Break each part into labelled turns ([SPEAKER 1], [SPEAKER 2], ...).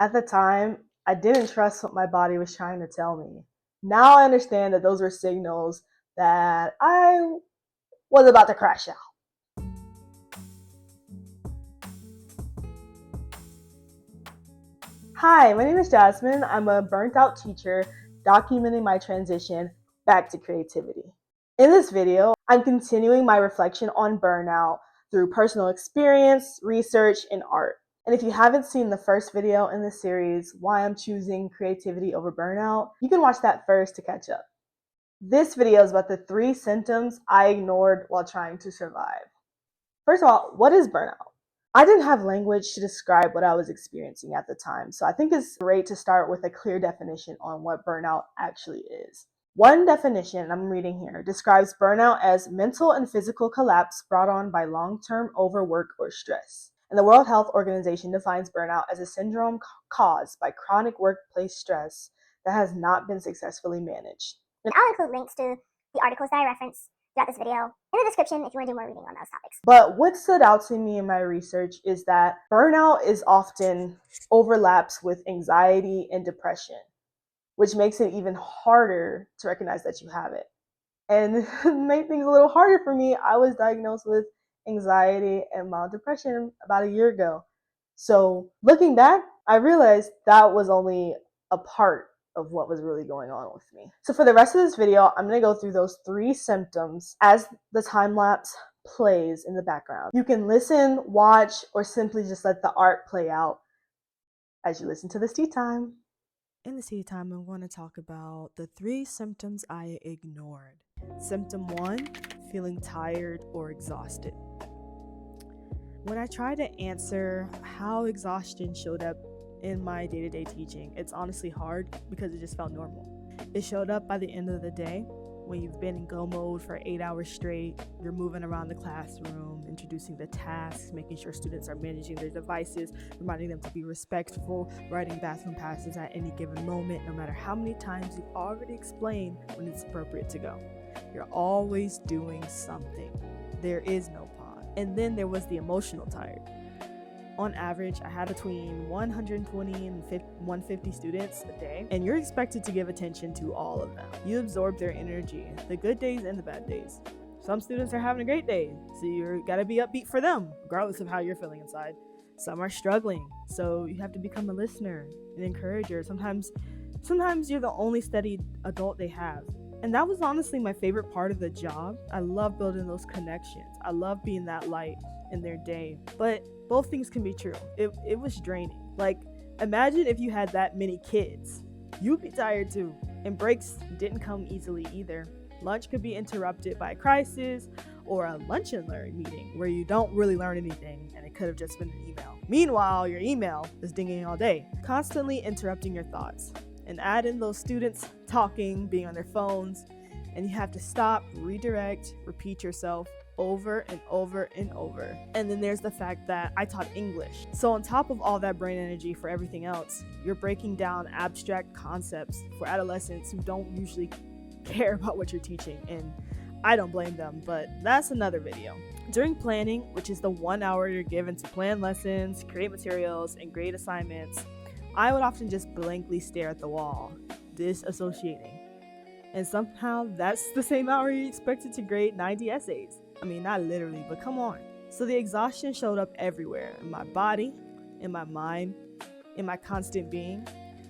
[SPEAKER 1] At the time, I didn't trust what my body was trying to tell me. Now I understand that those were signals that I was about to crash out. Hi, my name is Jasmine. I'm a burnt out teacher documenting my transition back to creativity. In this video, I'm continuing my reflection on burnout through personal experience, research, and art. And if you haven't seen the first video in this series, Why I'm Choosing Creativity Over Burnout, you can watch that first to catch up. This video is about the 3 symptoms I ignored while trying to survive. First of all, what is burnout? I didn't have language to describe what I was experiencing at the time, so I think it's great to start with a clear definition on what burnout actually is. One definition I'm reading here describes burnout as mental and physical collapse brought on by long-term overwork or stress. And the World Health Organization defines burnout as a syndrome caused by chronic workplace stress that has not been successfully managed.
[SPEAKER 2] And I'll include links to the articles that I reference throughout this video in the description if you want to do more reading on those topics.
[SPEAKER 1] But what stood out to me in my research is that burnout is often overlaps with anxiety and depression, which makes it even harder to recognize that you have it. And made things a little harder for me. I was diagnosed with anxiety and mild depression about a year ago. So looking back, I realized that was only a part of what was really going on with me. So for the rest of this video, I'm going to go through those 3 symptoms as the time lapse plays in the background. You can listen, watch, or simply just let the art play out as you listen to this tea time.
[SPEAKER 3] In this tea time, I'm going to talk about the 3 symptoms I ignored. Symptom 1, feeling tired or exhausted. When I try to answer how exhaustion showed up in my day-to-day teaching, it's honestly hard because it just felt normal. It showed up by the end of the day when you've been in go mode for 8 hours straight. You're moving around the classroom, introducing the tasks, making sure students are managing their devices, reminding them to be respectful, writing bathroom passes at any given moment, no matter how many times you've already explained when it's appropriate to go. You're always doing something. There is no pause. And then there was the emotional tired. On average, I had between 120 and 150 students a day, and you're expected to give attention to all of them. You absorb their energy, the good days and the bad days. Some students are having a great day, so you gotta be upbeat for them, regardless of how you're feeling inside. Some are struggling, so you have to become a listener, an encourager. Sometimes you're the only steady adult they have. And that was honestly my favorite part of the job. I love building those connections. I love being that light in their day. But both things can be true. It was draining. Like, imagine if you had that many kids. You'd be tired too. And breaks didn't come easily either. Lunch could be interrupted by a crisis or a lunch and learn meeting where you don't really learn anything and it could have just been an email. Meanwhile, your email is dinging all day, constantly interrupting your thoughts. And add in those students talking, being on their phones, and you have to stop, redirect, repeat yourself over and over and over. And then there's the fact that I taught English. So on top of all that brain energy for everything else, you're breaking down abstract concepts for adolescents who don't usually care about what you're teaching. And I don't blame them, but that's another video. During planning, which is the 1 hour you're given to plan lessons, create materials, and grade assignments, I would often just blankly stare at the wall, disassociating. And somehow that's the same hour you're expected to grade 90 essays. I mean, not literally, but come on. So the exhaustion showed up everywhere, in my body, in my mind, in my constant being.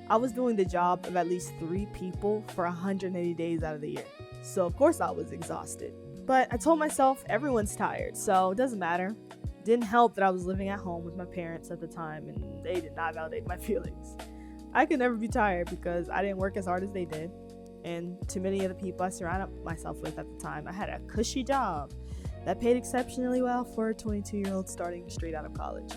[SPEAKER 3] I was doing the job of at least 3 people for 180 days out of the year. So of course I was exhausted. But I told myself everyone's tired, so it doesn't matter. Didn't help that I was living at home with my parents at the time and they did not validate my feelings. I could never be tired because I didn't work as hard as they did. And to many of the people I surrounded myself with at the time, I had a cushy job that paid exceptionally well for a 22-year-old starting straight out of college.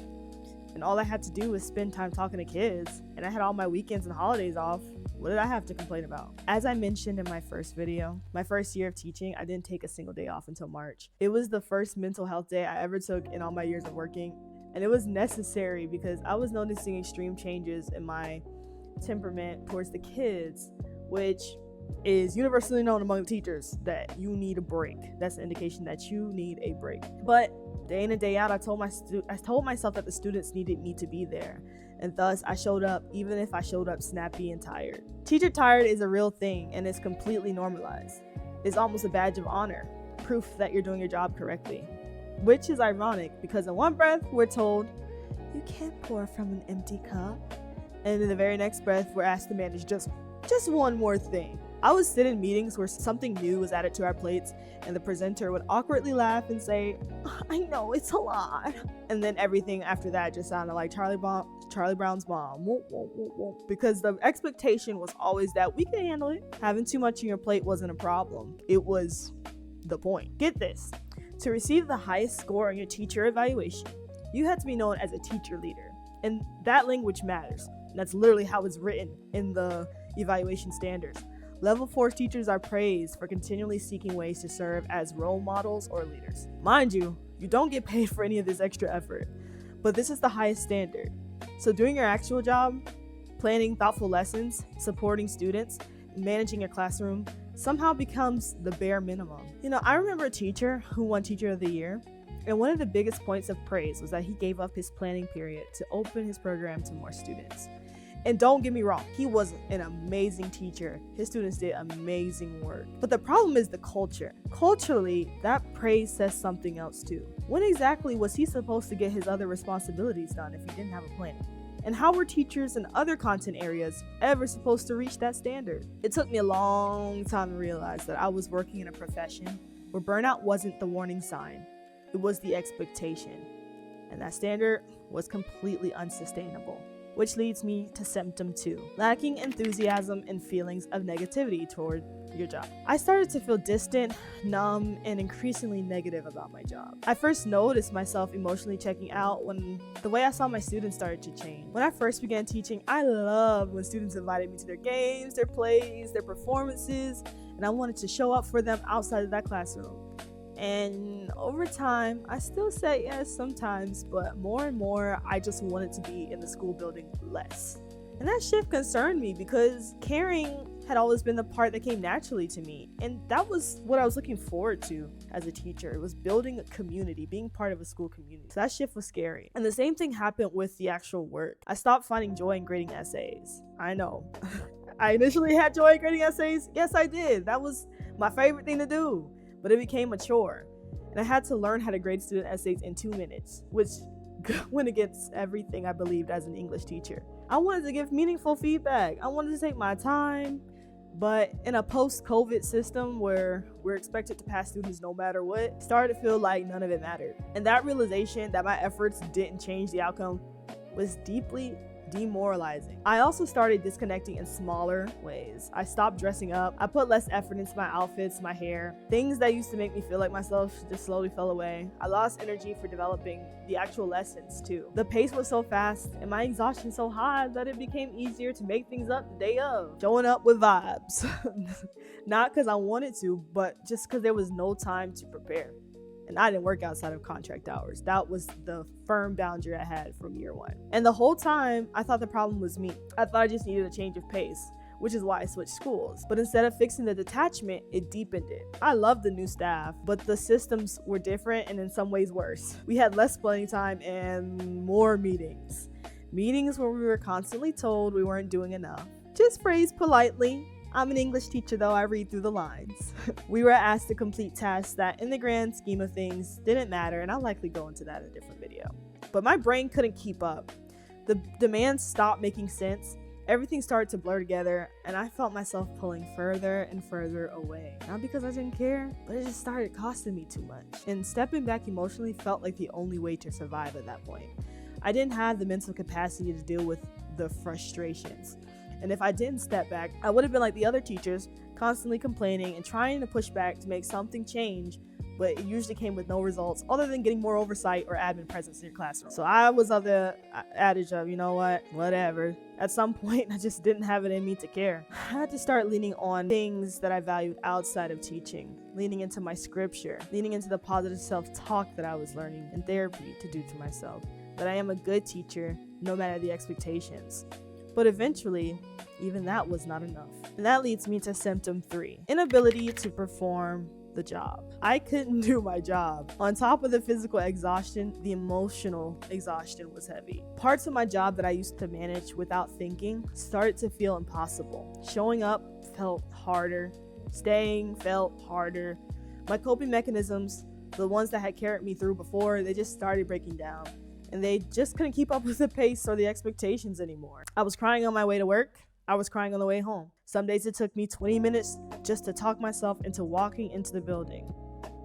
[SPEAKER 3] And all I had to do was spend time talking to kids, and I had all my weekends and holidays off. What did I have to complain about? As I mentioned in my first video, my first year of teaching, I didn't take a single day off until March. It was the first mental health day I ever took in all my years of working, and it was necessary because I was noticing extreme changes in my temperament towards the kids, which is universally known among teachers that you need a break. That's an indication that you need a break. But day in and day out, I told myself that the students needed me to be there. and thus I showed up even if I showed up snappy and tired. Teacher tired is a real thing and it's completely normalized. It's almost a badge of honor, proof that you're doing your job correctly. Which is ironic because in one breath we're told, you can't pour from an empty cup. And in the very next breath we're asked to manage just one more thing. I would sit in meetings where something new was added to our plates and the presenter would awkwardly laugh and say, I know, it's a lot. And then everything after that just sounded like Charlie Brown's mom. Because the expectation was always that we can handle it. Having too much on your plate wasn't a problem. It was the point. Get this. To receive the highest score on your teacher evaluation, you had to be known as a teacher leader. And that language matters. That's literally how it's written in the evaluation standards. Level 4 teachers are praised for continually seeking ways to serve as role models or leaders. Mind you, you don't get paid for any of this extra effort, but this is the highest standard. So doing your actual job, planning thoughtful lessons, supporting students, managing your classroom somehow becomes the bare minimum. I remember a teacher who won Teacher of the Year, and one of the biggest points of praise was that he gave up his planning period to open his program to more students. And don't get me wrong, he was an amazing teacher. His students did amazing work. But the problem is the culture. Culturally, that praise says something else too. When exactly was he supposed to get his other responsibilities done if he didn't have a plan? And how were teachers in other content areas ever supposed to reach that standard? It took me a long time to realize that I was working in a profession where burnout wasn't the warning sign, it was the expectation. And that standard was completely unsustainable. Which leads me to symptom 2, lacking enthusiasm and feelings of negativity toward your job. I started to feel distant, numb, and increasingly negative about my job. I first noticed myself emotionally checking out when the way I saw my students started to change. When I first began teaching, I loved when students invited me to their games, their plays, their performances, and I wanted to show up for them outside of that classroom. And over time, I still said yes sometimes, but more and more, I just wanted to be in the school building less. And that shift concerned me because caring had always been the part that came naturally to me. And that was what I was looking forward to as a teacher. It was building a community, being part of a school community. So that shift was scary. And the same thing happened with the actual work. I stopped finding joy in grading essays. I know. I initially had joy in grading essays. Yes, I did. That was my favorite thing to do. But it became a chore. And I had to learn how to grade student essays in 2 minutes, which went against everything I believed as an English teacher. I wanted to give meaningful feedback. I wanted to take my time. But in a post-COVID system where we're expected to pass students no matter what, it started to feel like none of it mattered. And that realization that my efforts didn't change the outcome was deeply demoralizing. I also started disconnecting in smaller ways. I stopped dressing up. I put less effort into my outfits, my hair. Things that used to make me feel like myself just slowly fell away. I lost energy for developing the actual lessons too. The pace was so fast and my exhaustion so high that it became easier to make things up the day of. Showing up with vibes. Not because I wanted to, but just because there was no time to prepare. And I didn't work outside of contract hours. That was the firm boundary I had from year one. And the whole time, I thought the problem was me. I thought I just needed a change of pace, which is why I switched schools. But instead of fixing the detachment, it deepened it. I loved the new staff, but the systems were different and in some ways worse. We had less planning time and more meetings. Meetings where we were constantly told we weren't doing enough. Just phrased politely. I'm an English teacher though, I read through the lines. We were asked to complete tasks that in the grand scheme of things didn't matter, and I'll likely go into that in a different video. But my brain couldn't keep up. The demands stopped making sense. Everything started to blur together, and I felt myself pulling further and further away. Not because I didn't care, but it just started costing me too much. And stepping back emotionally felt like the only way to survive at that point. I didn't have the mental capacity to deal with the frustrations. And if I didn't step back, I would have been like the other teachers, constantly complaining and trying to push back to make something change, but it usually came with no results other than getting more oversight or admin presence in your classroom. So I was of the adage of, you know what, whatever. At some point, I just didn't have it in me to care. I had to start leaning on things that I valued outside of teaching, leaning into my scripture, leaning into the positive self-talk that I was learning in therapy to do to myself, that I am a good teacher, no matter the expectations. But eventually, even that was not enough. And that leads me to symptom 3, inability to perform the job. I couldn't do my job. On top of the physical exhaustion, the emotional exhaustion was heavy. Parts of my job that I used to manage without thinking started to feel impossible. Showing up felt harder. Staying felt harder. My coping mechanisms, the ones that had carried me through before, they just started breaking down. And they just couldn't keep up with the pace or the expectations anymore. I was crying on my way to work. I was crying on the way home. Some days it took me 20 minutes just to talk myself into walking into the building.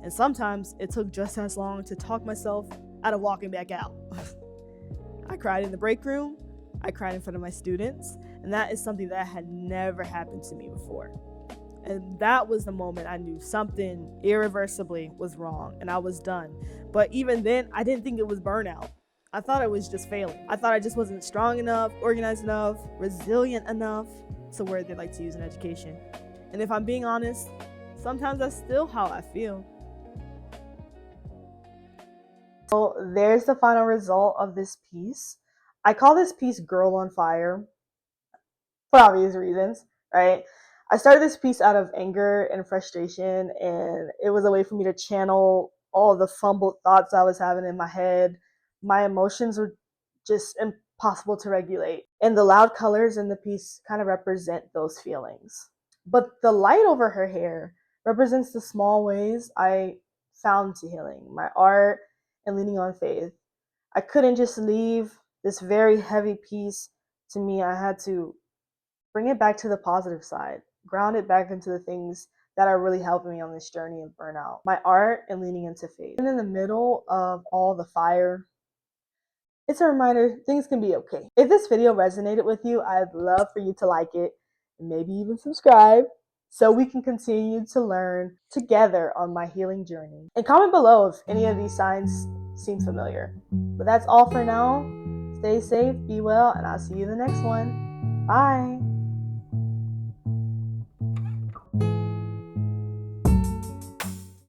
[SPEAKER 3] And sometimes it took just as long to talk myself out of walking back out. I cried in the break room. I cried in front of my students. And that is something that had never happened to me before. And that was the moment I knew something irreversibly was wrong and I was done. But even then, I didn't think it was burnout. I thought I was just failing. I thought I just wasn't strong enough, organized enough, resilient enough. It's a word they like to use in education. And if I'm being honest, sometimes that's still how I feel.
[SPEAKER 1] So there's the final result of this piece. I call this piece Girl on Fire for obvious reasons, right? I started this piece out of anger and frustration, and it was a way for me to channel all the fumbled thoughts I was having in my head. My emotions were just impossible to regulate. And the loud colors in the piece kind of represent those feelings. But the light over her hair represents the small ways I found to healing, my art and leaning on faith. I couldn't just leave this very heavy piece to me. I had to bring it back to the positive side, ground it back into the things that are really helping me on this journey of burnout, my art and leaning into faith. And in the middle of all the fire, it's a reminder things can be okay. If this video resonated with you, I'd love for you to like it and maybe even subscribe so we can continue to learn together on my healing journey. And comment below if any of these signs seem familiar. But that's all for now. Stay safe, be well, and I'll see you in the next one. Bye.